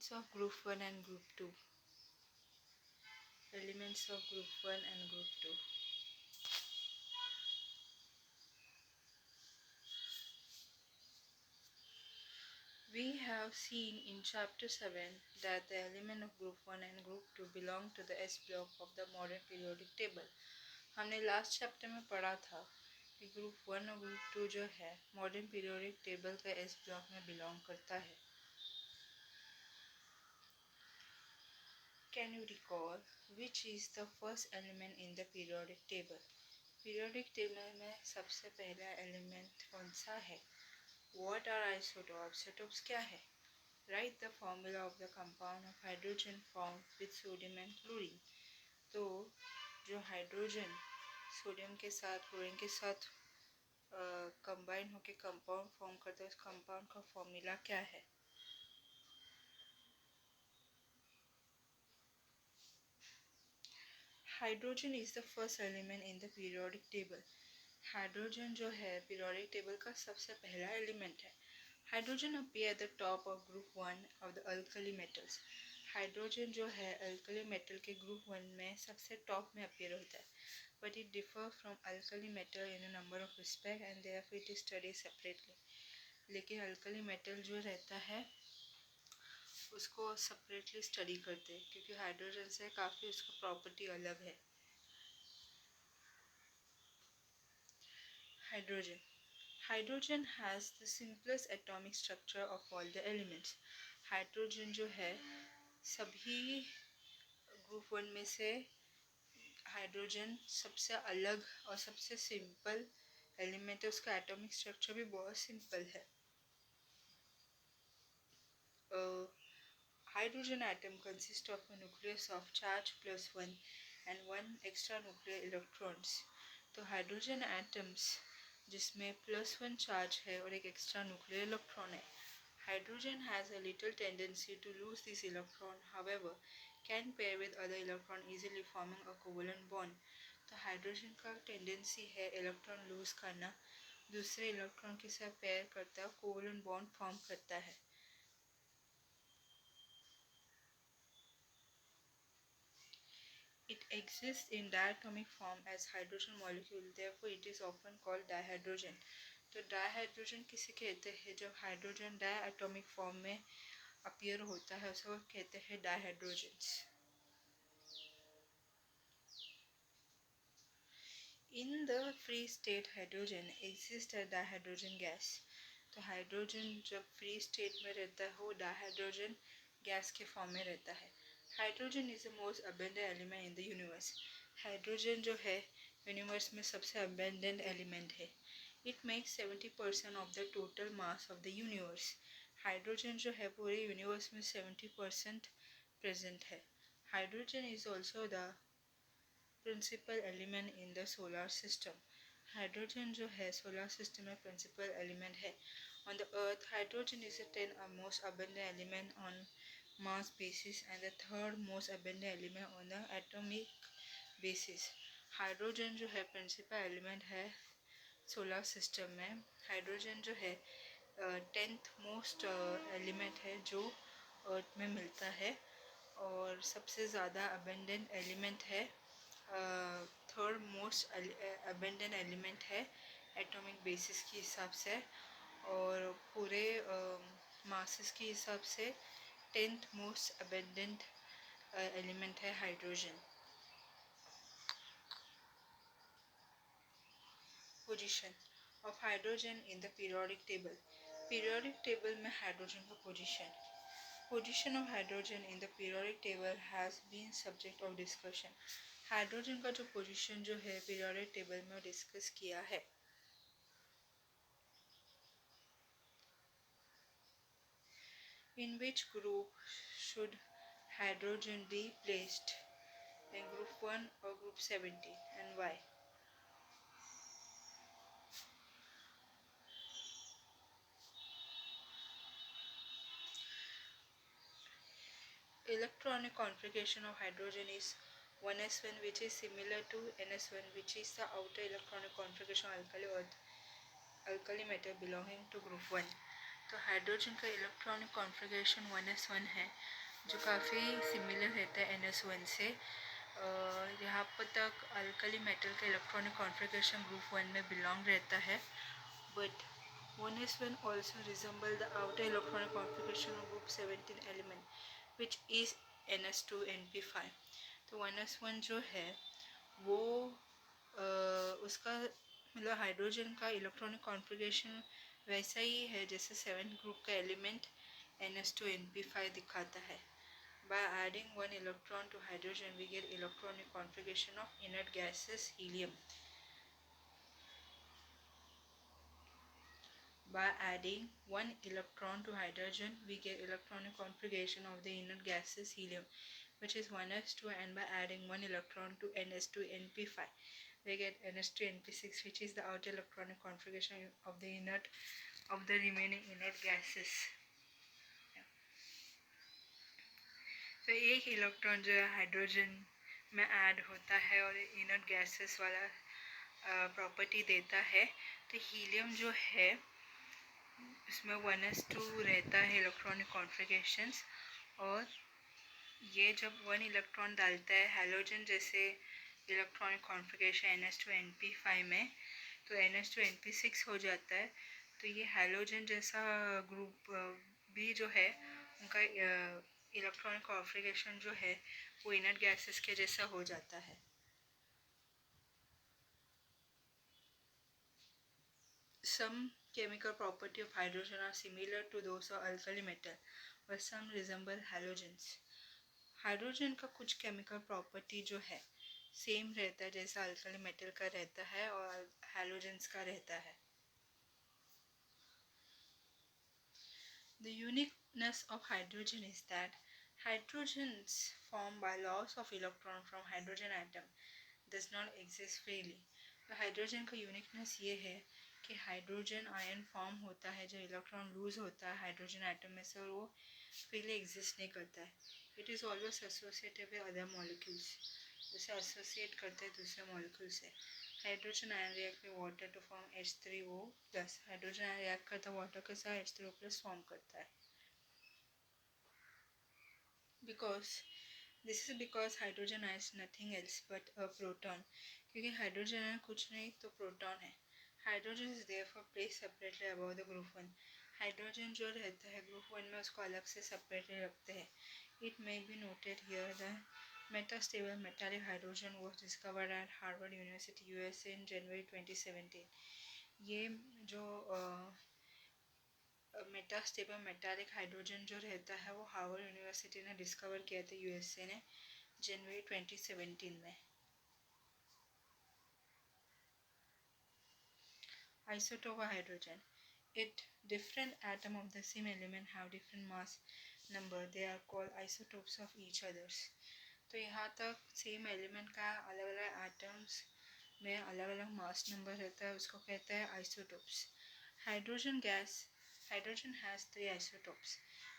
Elements of group 1 and group 2. Elements of group 1 and group 2. We have seen in chapter 7 that the element of group 1 and group 2 belong to the S block of the modern periodic table. हमने last chapter में पढ़ा था कि group 1 और group 2 जो है modern periodic table के S block में बिलोंग करता है. Can you recall which is the first element in the periodic table? Periodic table में सबसे पहला एलिमेंट कौन सा है? What are isotopes? Isotopes क्या है? Write the formula of the compound of hydrogen formed with sodium and chlorine. तो जो हाइड्रोजन सोडियम के साथ क्लोरीन के साथ कंबाइन होके कंपाउंड फॉर्म करता है, उस कंपाउंड का फॉर्मूला क्या है? Hydrogen is the first element in the periodic table. Hydrogen जो है पीरियोडिक टेबल का सबसे पहला एलिमेंट है. Hydrogen appear at the top of group 1 of the alkali metals. Hydrogen जो है अल्कली मेटल के ग्रुप 1 में सबसे टॉप में अपीयर होता है. But it differ from alkali metal in a number of respect and therefore it is studied separately. लेकिन alkali metal जो रहता है उसको सेपरेटली स्टडी करते हैं क्योंकि हाइड्रोजन से काफ़ी उसका प्रॉपर्टी अलग है. Hydrogen. Hydrogen has the simplest atomic structure of all the elements. Hydrogen जो है सभी ग्रुप 1 में से हाइड्रोजन सबसे अलग और सबसे सिंपल एलिमेंट है. उसका एटॉमिक स्ट्रक्चर भी बहुत सिंपल है. Hydrogen atom consists of a nucleus of charge plus 1 and 1 extra nuclear electrons. तो हाइड्रोजन एटम्स जिसमें +1 चार्ज है और एक एक्स्ट्रा न्यूक्लियर इलेक्ट्रॉन है. Hydrogen has a little tendency to lose this electron, however can pair with other electron easily forming a covalent bond. तो hydrogen का tendency है electron lose करना, दूसरे इलेक्ट्रॉन के साथ पेयर करता है, कोवेलेंट बॉन्ड फॉर्म करता है. It exists in diatomic form as hydrogen molecule, therefore it is often called dihydrogen. तो डाइहाइड्रोजन किसे कहते हैं? जब हाइड्रोजन डायटोमिक फॉर्म में अपीयर होता है उसे कहते हैं डाइहाइड्रोजन्स. In the free state hydrogen exists a dihydrogen gas. तो हाइड्रोजन जब फ्री स्टेट में रहता है वो डाइहाइड्रोजन गैस के फॉर्म में रहता है. Hydrogen is the most abundant element in the universe. Hydrogen जो है यूनिवर्स में सबसे अबेंडेंट एलिमेंट है. It makes 70% of the total mass of the universe. Hydrogen जो है पूरे यूनिवर्स में 70% प्रेजेंट है. Hydrogen is also the principal element in the solar system. Hydrogen जो है सोलर सिस्टम में प्रिंसिपल एलिमेंट है. On the earth, hydrogen is the 10th most abundant element on mass basis and the third most abundant element on the atomic basis. Hydrogen जो है principal element है solar system में. Hydrogen जो है 10th most element है जो अर्थ में मिलता है और सबसे ज़्यादा अबेंडेंट एलिमेंट है. थर्ड मोस्ट अबेंडेंट एलिमेंट है एटॉमिक बेसिस के हिसाब से और पूरे मासेस के हिसाब से 10th मोस्ट अबेंडेंट एलिमेंट है hydrogen. Position of hydrogen in the periodic table. Periodic table में हाइड्रोजन का position. Position of hydrogen in the periodic table has been subject of discussion. Hydrogen का जो पोजीशन जो है पीरियोडिक टेबल में discuss किया है. In which group should hydrogen be placed? In group 1 or group 70 and why? Electronic configuration of hydrogen is 1s1 which is similar to ns1 which is the outer electronic configuration of alkali metal belonging to group 1. तो hydrogen का electronic configuration 1s1 है, जो काफ़ी similar रहता है NS1 से। यहाँ पर तक अल्कली मेटल का इलेक्ट्रॉनिक कॉन्फ़िगरेशन ग्रुप 1 में बिलोंग रहता है, but 1s1 also resemble the outer electronic configuration of group 17 element which is NS2NP5। तो 1s1 जो है वो उसका मतलब हाइड्रोजन का इलेक्ट्रॉनिक कॉन्फ़िगरेशन वैसा ही है जैसे 7 ग्रुप का एलिमेंट NS2NP5 दिखाता है। By adding one electron to hydrogen, we get electronic configuration of inert gases helium. By adding one electron to hydrogen, we get electronic configuration of the inert gases helium, which is 1s2, and by adding one electron to NS2NP5, we get NS2NP6, which is the outer electronic configuration of the remaining inert gases. तो एक electron जो है hydrogen में add होता है और inert gases वाला property देता है। तो हीलियम जो है इसमें 1s2 रहता है इलेक्ट्रॉनिक कॉन्फ़िगरेशंस, और ये जब 1 इलेक्ट्रॉन डालता है हैलोजन जैसे इलेक्ट्रॉनिक कॉन्फ़िगरेशन NH2NP5 में, तो NH2NP6 हो जाता है। तो ये हैलोजन जैसा ग्रुप भी जो है उनका इलेक्ट्रॉनिक कॉन्फ़िगरेशन जो है वो इनर्ट गैसेस के जैसा हो जाता है। Some chemical property of hydrogen are similar to those of alkali metal, but some resemble halogens. Hydrogen का कुछ केमिकल प्रॉपर्टी जो है सेम रहता है जैसा अल्कली मेटल का रहता है और हैलोजेंस का रहता है। The uniqueness of hydrogen is that hydrogens formed by loss of electron from hydrogen atom does not exist freely। तो हाइड्रोजन का यूनिकनेस ये है कि हाइड्रोजन आयन फॉर्म होता है जो इलेक्ट्रॉन लूज होता है हाइड्रोजन एटम में से, और वो फ्रीली एग्जिस्ट नहीं करता है। It is always associated with other molecules, उसे एसोसिएट करते हैं दूसरे मॉलिक्यूल से। Hydrogen ion react with water to form H3O+। Hydrogen ion react करता है वाटर के साथ H3O+ फॉर्म करता है। This is because hydrogen is nothing else but a proton, क्योंकि हाइड्रोजन आयन कुछ नहीं तो प्रोटॉन है। Hydrogen is therefore placed separately above the group 1। Hydrogen जो रहता है ग्रुप 1 में उसको अलग से सेपरेटली रखते हैं। It may be noted here the metastable metallic hydrogen was discovered eight Harvard university USA इन जनवरी 2017। ये जो मेटास्टेबल मेटालिक हाइड्रोजन जो रहता है वो हार्वर्ड यूनिवर्सिटी ने डिस्कवर किया था USA ने जनवरी 2017 में। Isotope of hydrogen. It different atom of the same element have different mass number. They are called isotopes of each others. तो यहाँ तक सेम एलिमेंट का अलग अलग एटम्स में अलग अलग मास नंबर रहता है, उसको कहते हैं isotopes. Hydrogen gas, hydrogen has 3 isotopes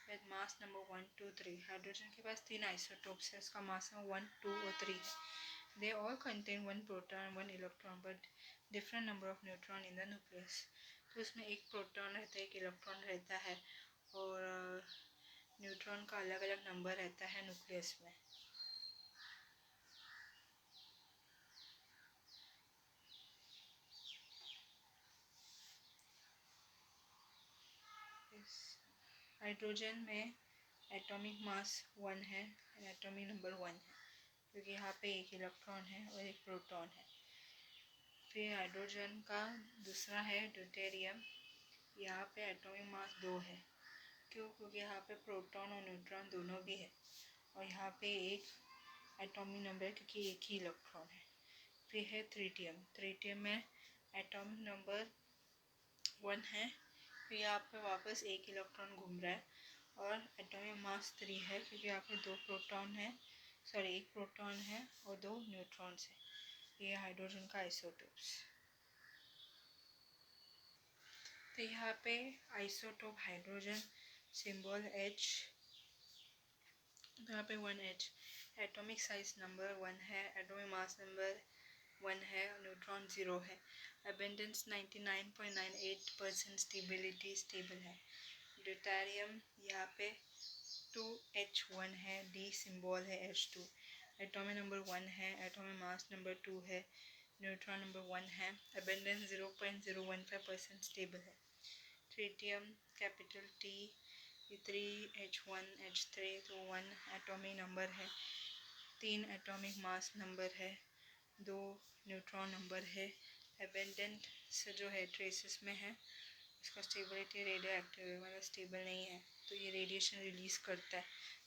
with mass number 1, 2, 3। Hydrogen के पास 3 isotopes है, उसका मास नंबर 1, 2 और 3 है। They all contain one proton and one electron but different number of neutron in the nucleus। तो इसमें एक प्रोटॉन रहता है, एक इलेक्ट्रॉन रहता है, और न्यूट्रॉन का अलग अलग नंबर रहता है न्यूक्लियस में। हाइड्रोजन में एटॉमिक मास 1 है, एटॉमिक नंबर 1 है, क्योंकि यहाँ पे एक इलेक्ट्रॉन है और एक प्रोटॉन है। फिर हाइड्रोजन का दूसरा है ड्यूटेरियम, यहाँ पे एटॉमिक मास 2 है। क्यों? क्योंकि यहाँ पे प्रोटॉन और न्यूट्रॉन दोनों भी है, और यहाँ पे एक एटॉमिक नंबर क्योंकि एक ही इलेक्ट्रॉन है। फिर है ट्रिटियम, ट्रिटियम में एटॉमिक नंबर 1 है, फिर यहाँ पे वापस एक इलेक्ट्रॉन घूम रहा है, और एटॉमिक मास 3 है क्योंकि यहाँ पे दो प्रोटॉन है, सॉरी एक प्रोटॉन है और 2 न्यूट्रॉन्स है। ये हाइड्रोजन का आइसोटोप्स। तो यहाँ पे आइसोटोप हाइड्रोजन सिंबल H, तो यहाँ पे 1H, एटॉमिक साइज नंबर 1 है, एटॉमिक मास नंबर 1 है, न्यूट्रॉन 0 है, अबेंडेंस 99.98% स्टेबिलिटी स्टेबल है। ड्यूटेरियम यहाँ पे 2H1 है, D सिंबल है H2, एटॉमिक नंबर 1 है, एटॉमिक मास नंबर 2 है, न्यूट्रॉन नंबर 1 है, अबेंडेंस 0.015% स्टेबल है। ट्रिटियम कैपिटल T, ये 3H1H3 तो 1 एटॉमिक नंबर है, 3 एटॉमिक मास नंबर है, 2 न्यूट्रॉन नंबर है, अबेंडेंट से जो है ट्रेसेस में है, इसका स्टेबिलिटी रेडियो एक्टिव है, मतलब स्टेबल नहीं है, तो ये रेडिएशन रिलीज़ करता है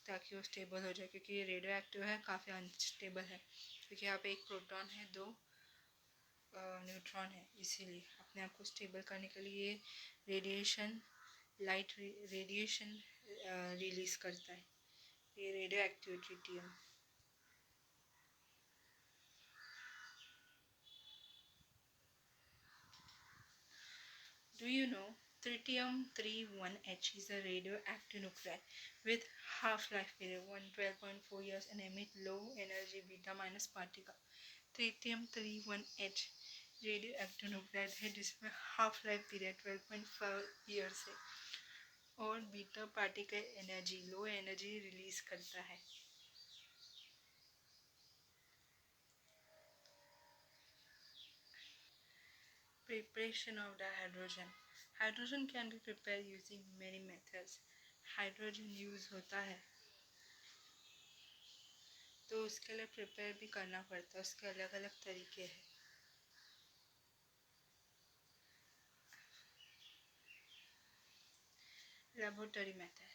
ताकि वो स्टेबल हो जाए, क्योंकि ये रेडियो एक्टिव है, काफ़ी अनस्टेबल है, क्योंकि यहाँ पे एक प्रोटॉन है, 2 न्यूट्रॉन है, इसीलिए अपने आप को स्टेबल करने के लिए ये रेडिएशन लाइट रेडिएशन रिलीज़ करता है, ये radio active tritium. Do you know tritium-31H is a radioactive nuclide with half-life period 12.4 years and emit low energy beta minus particle. Tritium radioactive nuclide है जिसमें हाफ लाइफ पीरियड 12.4 ईयर्स है और beta particle energy low energy release करता है। Preparation of dihydrogen. Hydrogen can be prepared using many methods. Hydrogen use होता है तो उसके लिए प्रिपेयर भी करना पड़ता है, उसके अलग अलग तरीके हैं। Laboratory method.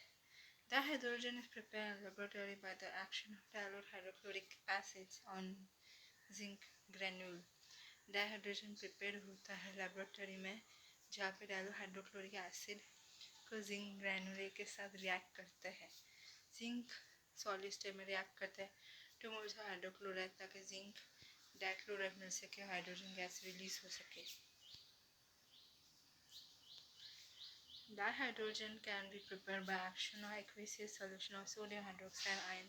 Dihydrogen is prepared in laboratory by the action of dilute hydrochloric acids on zinc granule. Dihydrogen prepare होता है लेबोरेटरी में जहाँ पे डायलो हाइड्रोक्लोरिक एसिड को जिंक ग्रैनुले के साथ रिएक्ट करते हैं। जिंक सॉलिड स्टेट में रिएक्ट करता है टू मोल्स ऑफ हाइड्रोक्लोराइड ताकि जिंक डाइक्लोराइड मिल सके, हाइड्रोजन गैस रिलीज हो सके। Dihydrogen can be prepared by action of aqueous solution of sodium hydroxide ion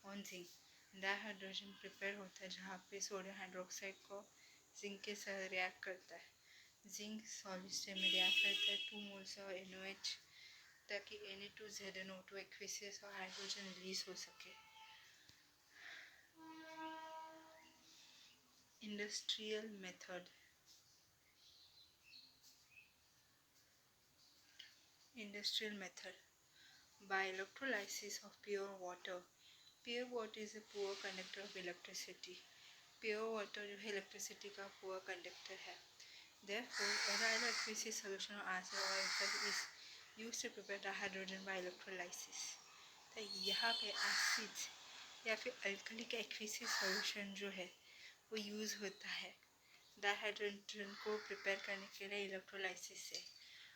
on zinc. Dihydrogen prepare होता है जहाँ पे सोडियम हाइड्रोक्साइड को जिंक के साथ रिएक्ट करता है, जिंक सॉलिड स्टेट में रिएक्ट करता है 2 मोल्स ऑफ NaOH ताकि Na2ZnO2 एक्वेसियस और हाइड्रोजन रिलीज हो सके। Industrial method. Industrial method. By electrolysis of pure water. Pure water is a poor conductor of electricity. Pure water जो है इलेक्ट्रिसिटी का poor conductor है। Therefore, a radioactive solution of acid or ether is used to prepare dihydrogen by electrolysis. तो यहाँ पे acid या फिर अल्कलिक एक्विसिस solution जो है वो यूज़ होता है डाइहाइड्रोजन को प्रिपेयर करने के लिए इलेक्ट्रोलाइसिस से।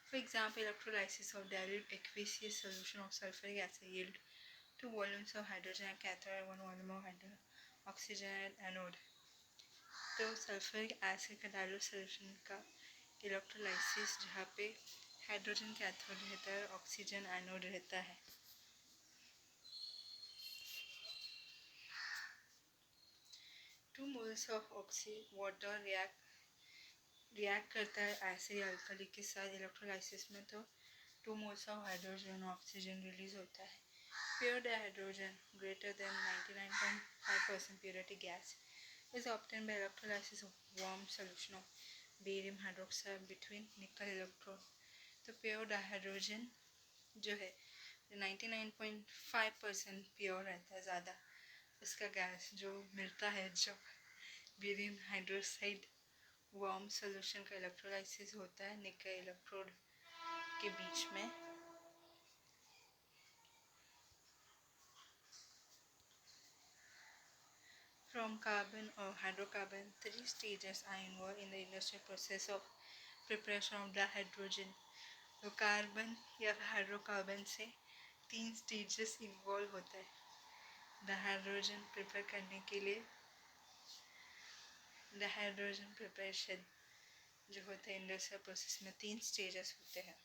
For example, electrolysis of dilute aqueous solution of sulfuric acid yield 2 volumes of hydrogen at cathode and 1 volume of oxygen at anode. तो सल्फ्यूरिक एसिड का डाइल्यूट सोल्यूशन का इलेक्ट्रोलाइसिस जहाँ पे हाइड्रोजन कैथोड रहता है, ऑक्सीजन एनोड रहता है। 2 moles of water react करता है एसिड अल्कली के साथ इलेक्ट्रोलाइसिस में, तो 2 moles of हाइड्रोजन और ऑक्सीजन रिलीज होता है। Pure dihydrogen greater than 99.5% purity gas is obtained by electrolysis of warm solution of barium hydroxide between nickel electrode। तो प्योर डाइहाइड्रोजन जो है 99.5% प्योर रहता है, ज़्यादा उसका गैस जो मिलता है जब बेरियम हाइड्रोक्साइड वार्म सोल्यूशन का इलेक्ट्रोलाइसिस होता है निकल इलेक्ट्रोड के बीच में। From carbon or hydrocarbon, 3 stages are involved in the industrial process of preparation of dihydrogen। तो कार्बन या हाइड्रोकार्बन से 3 स्टेजेस इन्वॉल्व होता है डाइहाइड्रोजन प्रिपेयर करने के लिए। डाइहाइड्रोजन प्रिपरेशन जो होता है इंडस्ट्रियल प्रोसेस में 3 स्टेजेस होते हैं।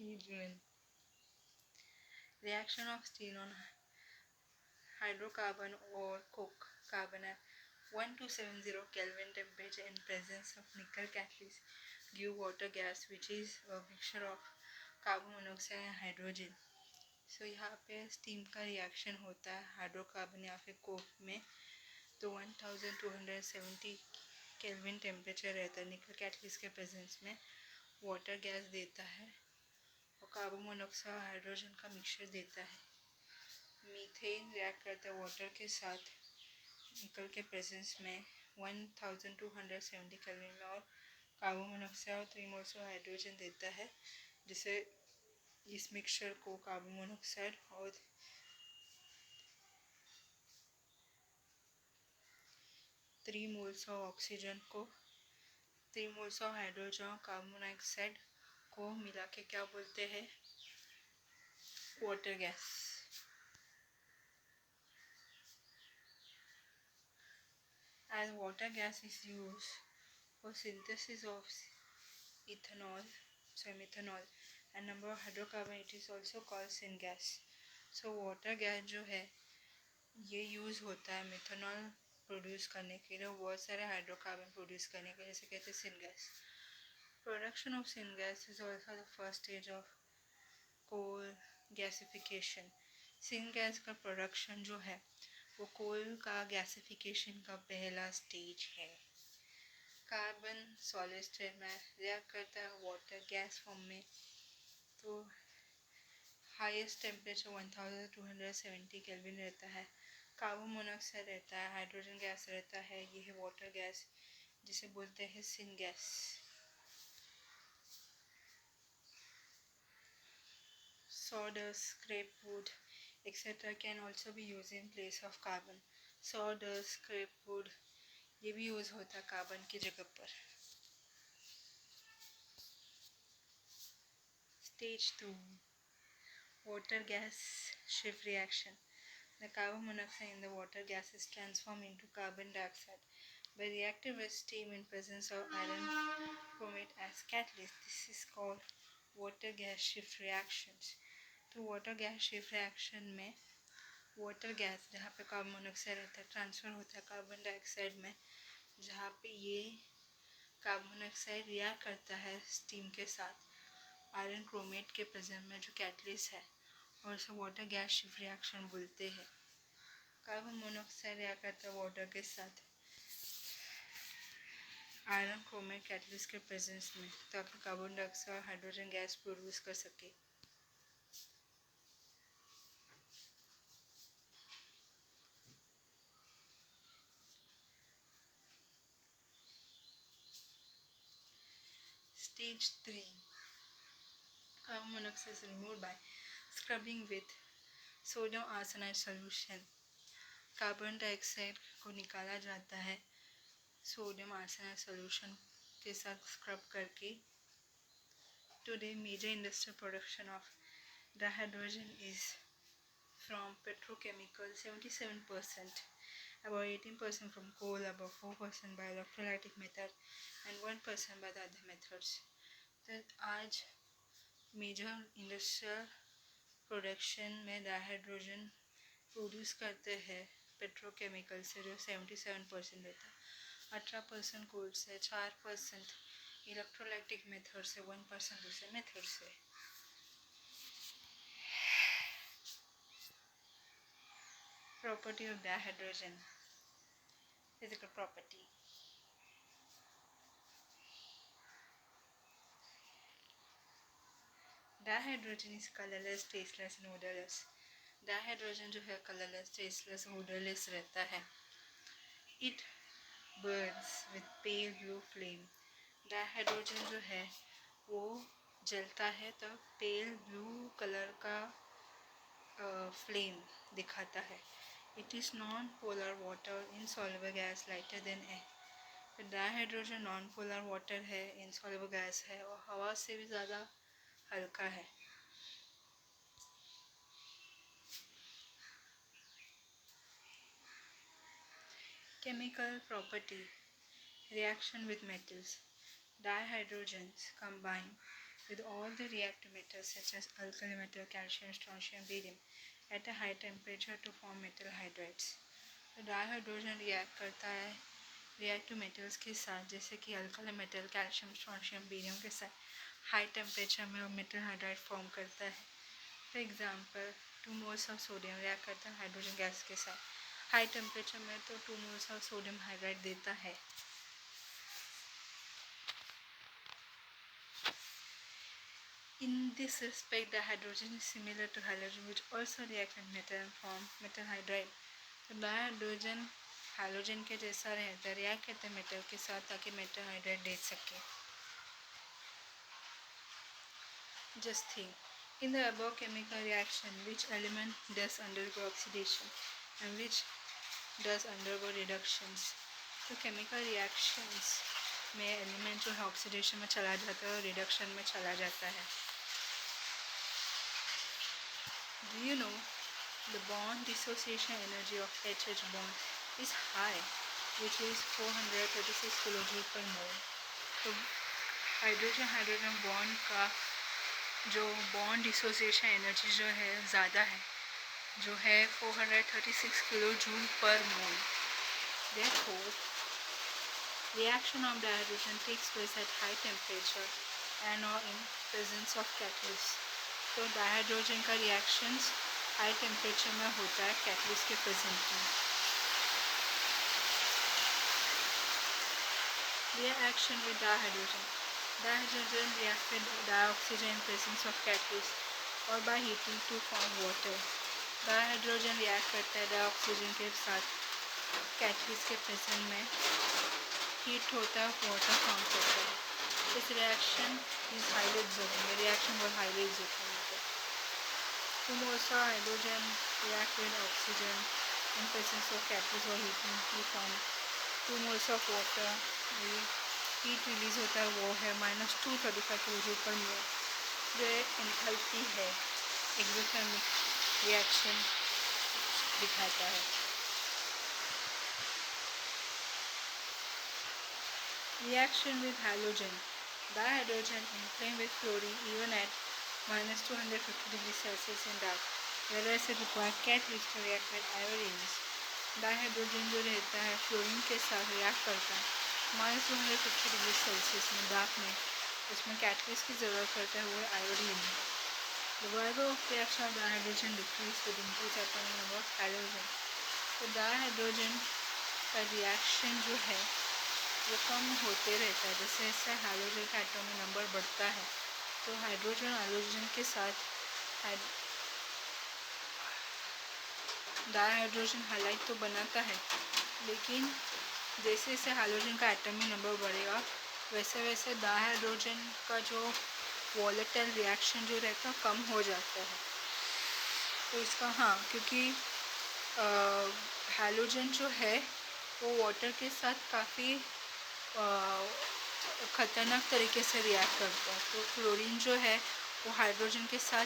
Stage 1, reaction of steel on hydrocarbon or coke carbon at 1270 Kelvin temperature in presence of nickel catalyst give water gas which is a mixture of carbon monoxide and hydrogen. So यहाँ पे steam का reaction होता है hydrocarbon या फिर Coke में, तो 1270 kelvin temperature रहता है निकल कैटलिस्ट के प्रेजेंस में, वाटर गैस देता है और कार्बन मोनोऑक्साइड हाइड्रोजन का मिक्सचर देता है. मीथेन रिएक्ट करता है वाटर के साथ निकल के प्रेजेंस में 1270 केल्विन में और कार्बन मोनोऑक्साइड और 3 मोल्स ऑफ हाइड्रोजन देता है, जिसे इस मिक्सचर को कार्बन मोनोऑक्साइड और 3 मोल्स ऑफ ऑक्सीजन को 3 मोल्स ऑफ हाइड्रोजन और कार्बन मोनोऑक्साइड को मिला के क्या बोलते हैं, water gas. As water gas is used for synthesis of ethanol, methanol and number of hydrocarbon, it is also called syngas. So water gas जो है ये यूज़ होता है मेथनॉल प्रोड्यूस करने के लिए, बहुत सारे हाइड्रोकार्बन प्रोड्यूस करने के लिए, जैसे कहते हैं syngas. Production of syngas is also the first stage of coal gasification. Syngas का प्रोडक्शन जो है वो कोल का गैसिफिकेशन का पहला स्टेज है. कार्बन सॉलिड स्टेट में रिएक्ट करता है वाटर गैस फॉर्म में, तो हाईएस्ट टेम्परेचर 1270 केल्विन रहता है. कार्बन मोनोऑक्साइड रहता है, हाइड्रोजन गैस रहता है, ये है वाटर गैस जिसे बोलते हैं syngas. Sawdust, scrap wood, etc. can also be used in place of carbon. Sawdust, scrap wood ये भी यूज होता है कार्बन की जगह पर. Stage 2 water gas shift reaction. The carbon monoxide in the water gas is transformed into carbon dioxide by reacting with steam in presence of iron chromate as catalyst. This is called water gas shift reactions. तो water gas shift reaction में water gas जहाँ पे carbon monoxide रहता है transfer होता है carbon dioxide में, जहाँ पे ये कार्बन मोनोऑक्साइड रिएक्ट करता है स्टीम के साथ आयरन क्रोमेट के प्रेजेंस में जो कैटलिस्ट है, और इसे वाटर गैस शिफ्ट रिएक्शन बोलते हैं. कार्बन मोनोऑक्साइड रिएक्ट करता है वाटर के साथ आयरन क्रोमेट कैटलिस्ट के प्रेजेंस में, ताकि कार्बन डाइऑक्साइड और हाइड्रोजन गैस प्रोड्यूस कर सके. Stage 3 carbon monoxide is removed by scrubbing with sodium arsenide solution. Carbon dioxide को निकाला जाता है सोडियम आर्सेनाइड सॉल्यूशन के साथ स्क्रब करके. Today major industrial production of dihydrogen is from petrochemical 77%, about 18% from coal, about 4% by electrolytic method and 1% by the other methods. तो आज major industrial production में डाइहाइड्रोजन प्रोड्यूस करते हैं पेट्रोकेमिकल से, जो 77% रहता है, 18% कोल से, 4% इलेक्ट्रोलाइटिक मेथड से, 1% दूसरे मेथड से. Property of dihydrogen. Physical property. Dihydrogen is colourless, tasteless and odourless. Dihydrogen जो है कलरलेस, टेस्टलेस, ओडरलेस रहता है. It Burns with pale blue flame. Dihydrogen जो है वो जलता है तो पेल ब्लू कलर का फ्लेम दिखाता है. It is non polar water insoluble gas lighter than air. Dihydrogen non polar water है, इनसॉल्युबल गैस है और हवा से भी ज़्यादा हल्का है. Chemical property. Reaction with metals. Dihydrogens combine with all the reactive metals such as alkali metal, calcium, strontium, barium at a high temperature to form metal hydrides. तो डाइहाइड्रोजन रिएक्ट करता है रिएक्ट टू मेटल्स के साथ, जैसे कि alkali metal calcium strontium barium के साथ high temperature में वो मेटल हाइड्राइड फॉर्म करता है. For example 2 moles of sodium react करता है हाइड्रोजन गैस के साथ हाई टेम्परेचर में, तो 2 मोल्स ऑफ सोडियम हाइड्राइड देता है. In this respect, dihydrogen is similar to halogen, which also react with metal and form metal hydride. तो dihydrogen hydrogen के जैसा रहता है, रिएक्ट करते हैं मेटल के साथ ताकि मेटल हाइड्राइड दे सके. Just think, in the above chemical reaction, which element does undergo oxidation and which does undergo reductions? तो chemical reactions में एलिमेंट जो है ऑक्सीडेशन में चला जाता है और रिडक्शन में चला जाता है. Do you know the bond dissociation energy of HH bond is high, which is 436 kilojoule per mole. तो हाइड्रोजन हाइड्रोजन बॉन्ड का जो बॉन्ड डिसोसिएशन एनर्जी जो है ज़्यादा है, जो है 436 किलोजूल पर मोल. Therefore, reaction of dihydrogen takes place at high temperature and or in presence of catalyst. तो डाइहाइड्रोजन का रिएक्शंस हाई टेम्परेचर में होता है कैटलिस्ट के प्रेजेंट में. Reaction with dihydrogen. Dihydrogen reacts with dioxygen in presence of catalyst or by heating to form water. Dihydrogen react करता है dioxygen के साथ कैटलिस्ट के प्रेजेंट में, हीट होता है, वाटर फॉर्म करता है. इस रिएक्शन इज हाईली एग्जॉर्बिंग. रिएक्शन बहुत हाईली एग्जॉर्बिंग है. Two moles of hydrogen react with oxygen in presence of catalyst or heating to form 2 moles of water. Heat release होता है वो है -235 किलोजूल पर मोल, जो एंथैल्पी है, एक्सोथर्मिक रिएक्शन दिखाता है. Reaction with halogen. Dihydrogen inflame with fluorine even at -250 degrees Celsius in dark, whereas it requires catalyst to react with iodines. Dihydrogen जो रहता है फ्लोरीन के साथ रिएक्ट करता है -250 डिग्री सेल्सियस में डार्क में, उसमें कैटलिस्ट की ज़रूरत पड़ता है, वो है iodine. The value of reaction of dihydrogen decrease with increased atomic number of halogen. तो डाइहाइड्रोजन का रिएक्शन जो है वो कम होते रहता है जैसे जैसे हाइड्रोजन का एटॉमिक नंबर बढ़ता है. तो हाइड्रोजन हाइड्रोजन के साथ डाइहाइड्रोजन हाइलाइट तो बनाता है, लेकिन जैसे जैसे हाइड्रोजन का एटॉमिक नंबर बढ़ेगा वैसे वैसे डाइहाइड्रोजन का जो वॉलेटाइल रिएक्शन जो रहता है कम हो जाता है. तो इसका क्योंकि हाइड्रोजन जो है वो वाटर के साथ काफ़ी ख़तरनाक तरीके से रिएक्ट करता है. तो क्लोरीन जो है वो हाइड्रोजन के साथ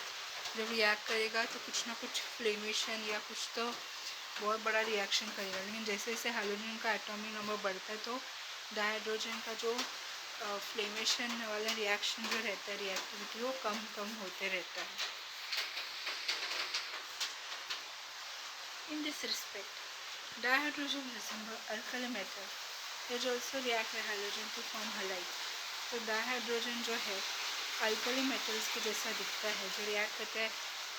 जब रिएक्ट करेगा तो कुछ ना कुछ फ्लेमेशन या कुछ तो बहुत बड़ा रिएक्शन करेगा. लेकिन जैसे जैसे हाइड्रोजन का एटॉमिक नंबर बढ़ता है तो डाइहाइड्रोजन का जो फ्लेमेशन वाला रिएक्शन जो रहता है रिएक्टिविटी वो कम कम होते रहता है. In this respect dihydrogen resemble alkali metal which also react with halogen to form halide. तो डाइहाइड्रोजन जो है अल्कली मेटल्स के जैसा दिखता है जो रिएक्ट करता है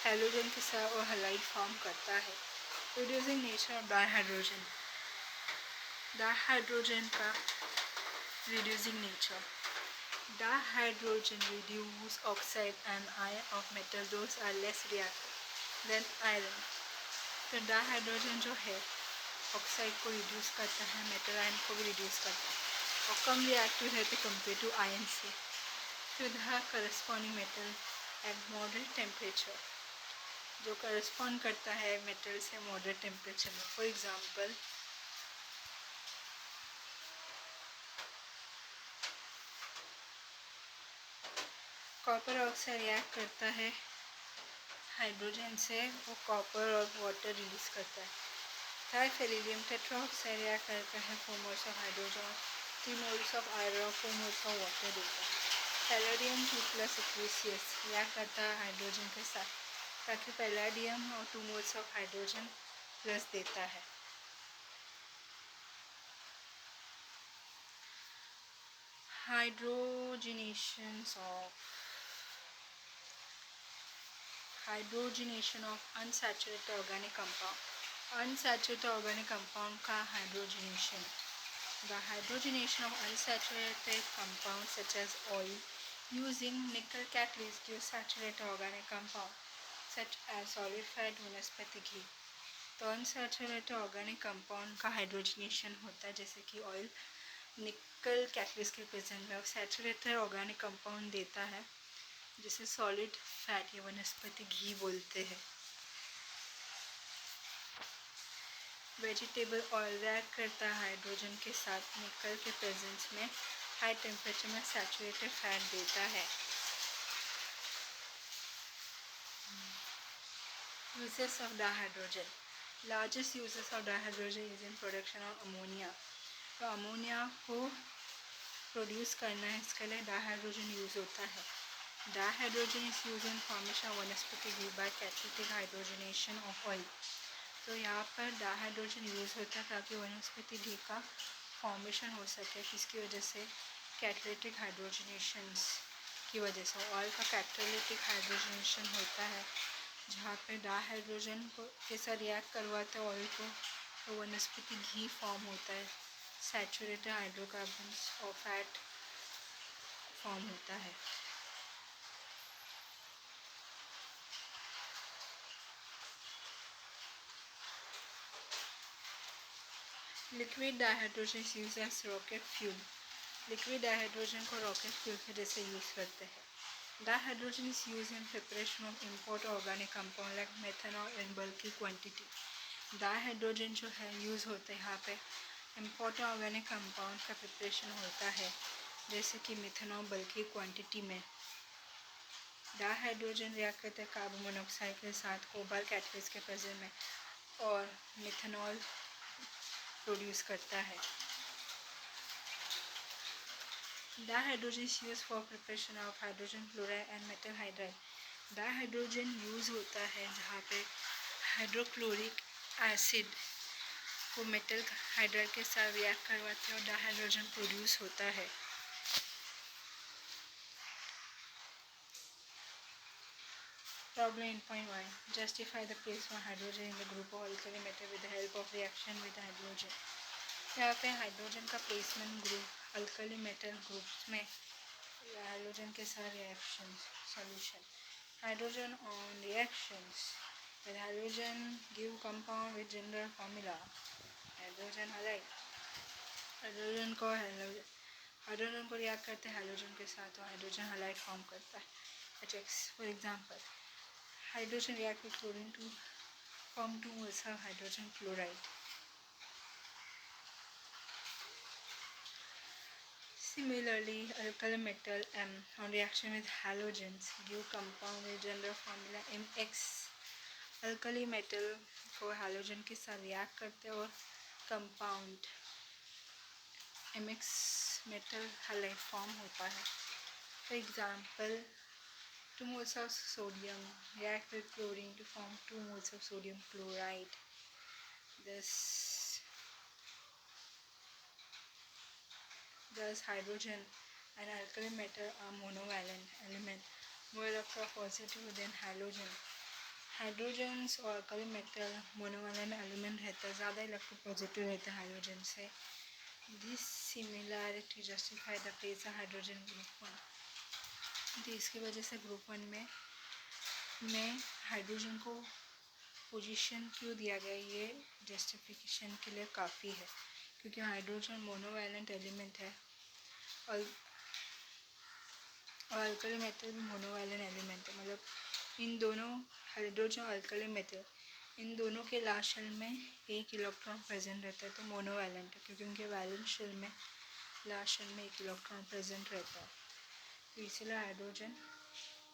हैलोजन के साथ और हलाइड फॉर्म करता है. Reducing nature of dihydrogen. Dihydrogen का reducing nature. Dihydrogen reduce oxide and ion of metal. Those are less reactive than iron. तो डाइहाइड्रोजन जो है ऑक्साइड को रिड्यूस करता है, मेटल आयन को भी रिड्यूस करता है और कम रिएक्टिव रहते कंपेयर टू आयन से. To the corresponding metal at moderate temperature, जो करस्पॉन्ड करता है मेटल से मॉडरेट टेम्परेचर में. For example copper oxide react करता है हाइड्रोजन से, वो कॉपर और वाटर रिलीज करता है. डाइफेरिलियम टेट्राऑक्साइड रिएक्ट करता है 4 moles of hydrogen 3 moles of iron और 4 मोल्स ऑफ वाटर देता है. टेलरियम 2+ एक्वेसियस रिएक्ट करता है हाइड्रोजन के साथ ताकि पैलाडियम और 2 मोल्स ऑफ हाइड्रोजन प्लस देता है। Hydrogenation of unsaturated organic compound. Unsaturated organic compound का hydrogenation. The hydrogenation of unsaturated compounds such as oil using nickel catalyst gives saturated organic compound such as solidified वनस्पति घी। तो unsaturated organic compound का hydrogenation होता है, जैसे कि oil निकल catalyst के प्रेजेंट में सैचुरेटेड ऑर्गेनिक कंपाउंड देता है, जिसे सॉलिड फैट या वनस्पति घी बोलते हैं। वेजिटेबल ऑयल रिएक्ट करता है हाइड्रोजन के साथ निकल के प्रेजेंस में, हाई टेम्परेचर में सैचुरेटेड फैट देता है। Uses of dihydrogen. Largest uses of dihydrogen is in production of ammonia. तो अमोनिया को प्रोड्यूस करना है, इसके लिए डाइहाइड्रोजन यूज़ होता है। Dihydrogen is use in formation of vanaspati ghee by catalytic hydrogenation of oil. तो यहाँ पर डाइहाइड्रोजन यूज़ होता है ताकि वनस्पति घी का फॉर्मेशन हो सके, जिसकी वजह से कैटालिटिक हाइड्रोजनेशंस की वजह से ऑयल का कैटालिटिक हाइड्रोजनेशन होता है, जहाँ पे डाइहाइड्रोजन को के साथ रिएक्ट करवाते हैं ऑयल को, तो वनस्पति घी फॉर्म होता है, सैचुरेटेड हाइड्रोकार्बन्स और फैट फॉर्म होता है। Liquid dihydrogen use as rocket fuel. Liquid dihydrogen को रॉकेट फ्यूल के जैसे यूज़ करते हैं। Dihydrogen is use in preparation of import organic compound like methanol in bulky quantity. Dihydrogen जो है यूज़ होते हैं यहाँ पे इम्पोर्ट ऑर्गेनिक कंपाउंड का प्रिपरेशन होता है, जैसे कि मिथेनॉल बल्की क्वांटिटी में। डाइहाइड्रोजन रिएक्ट करते हैं कार्बन मोनोऑक्साइड के साथ कोबाल्ट कैटलिस्ट के प्रेजेंस में और मिथेनॉल प्रोड्यूस करता है। Dihydrogen is use for preparation of hydrogen chloride and metal hydride. Dihydrogen use होता है जहाँ पे हाइड्रोक्लोरिक एसिड को मेटल हाइड्राइड के साथ रिएक्ट करवाते हैं और डाइहाइड्रोजन प्रोड्यूस होता है। Problem 8.1. Justify the place of hydrogen in the group of alkali metal with the help of reaction with hydrogen. यहाँ पे हाइड्रोजन का placement group alkali metal group में हाइड्रोजन के साथ reaction solution. Hydrogen on reactions with hydrogen give compound with general formula hydrogen highlight. Hydrogen को react करते हैं hydrogen के साथ तो हाइड्रोजन हाइलाइट फॉर्म करता है। For example hydrogen react with chlorine to form 2 moles of hydrogen chloride. Similarly, alkali metal M on reaction with halogens give compound with general formula MX. Alkali metal को halogen के साथ react करते हैं और compound MX metal halide form होता है। For example 2 moles of sodium react with chlorine to form 2 moles of sodium chloride. Thus hydrogen and alkali metal are monovalent element, more electron positive than halogen. Hydrogens और alkali metal monovalent element रहता है, ज़्यादा electropositive रहता है hydrogen से। This similarity justify the place of hydrogen group 1। तो इसकी वजह से ग्रुप 1 में हाइड्रोजन को पोजीशन क्यों दिया गया, ये जस्टिफिकेशन के लिए काफ़ी है, क्योंकि हाइड्रोजन मोनोवैलेंट एलिमेंट है और अल्कली मेटल भी मोनोवैलेंट एलिमेंट है। मतलब इन दोनों हाइड्रोजन और अल्कली मेटल इन दोनों के लास्ट शेल में एक इलेक्ट्रॉन प्रेजेंट रहता है, तो मोनोवैलेंट है, क्योंकि उनके वैलेंस शेल में लास्ट शेल में एक इलेक्ट्रॉन प्रेजेंट रहता है। तो इसलिए हाइड्रोजन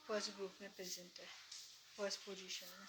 फर्स्ट ग्रुप में प्रेजेंट है, फर्स्ट पोजीशन में।